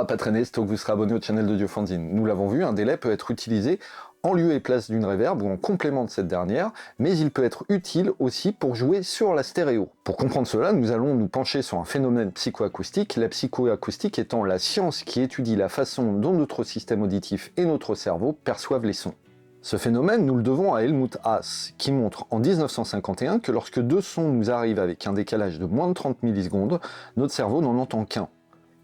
pas traîner, sitôt que vous serez abonné au channel de Diofanzine. Nous l'avons vu, un délai peut être utilisé en lieu et place d'une reverb ou en complément de cette dernière, mais il peut être utile aussi pour jouer sur la stéréo. Pour comprendre cela, nous allons nous pencher sur un phénomène psychoacoustique, la psychoacoustique étant la science qui étudie la façon dont notre système auditif et notre cerveau perçoivent les sons. Ce phénomène, nous le devons à Helmut Haas, qui montre en 1951 que lorsque deux sons nous arrivent avec un décalage de moins de 30 millisecondes, notre cerveau n'en entend qu'un.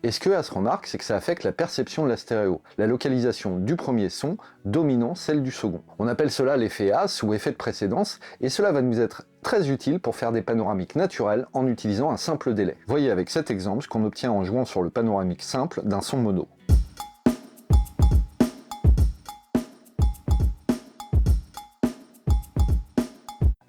Et ce que Haas remarque, c'est que ça affecte la perception de la stéréo, la localisation du premier son dominant celle du second. On appelle cela l'effet Haas ou effet de précédence, et cela va nous être très utile pour faire des panoramiques naturelles en utilisant un simple délai. Voyez avec cet exemple ce qu'on obtient en jouant sur le panoramique simple d'un son mono.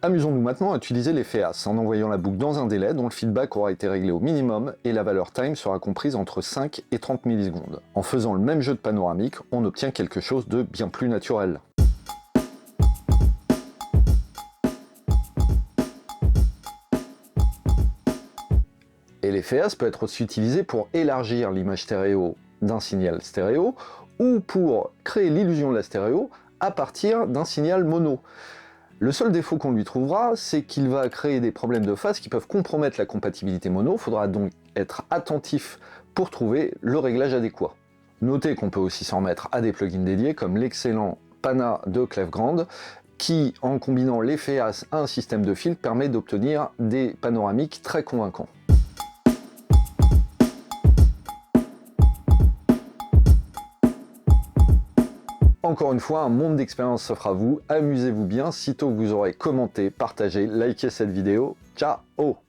Amusons-nous maintenant à utiliser l'effet Haas en envoyant la boucle dans un délai dont le feedback aura été réglé au minimum et la valeur time sera comprise entre 5 et 30 millisecondes. En faisant le même jeu de panoramique, on obtient quelque chose de bien plus naturel. Et l'effet Haas peut être aussi utilisé pour élargir l'image stéréo d'un signal stéréo ou pour créer l'illusion de la stéréo à partir d'un signal mono. Le seul défaut qu'on lui trouvera, c'est qu'il va créer des problèmes de phase qui peuvent compromettre la compatibilité mono. Il faudra donc être attentif pour trouver le réglage adéquat. Notez qu'on peut aussi s'en remettre à des plugins dédiés comme l'excellent Pana de Clevegrand qui, en combinant l'effet Haas à un système de filtre, permet d'obtenir des panoramiques très convaincants. Encore une fois, un monde d'expérience s'offre à vous, amusez-vous bien, sitôt que vous aurez commenté, partagé, liké cette vidéo. Ciao!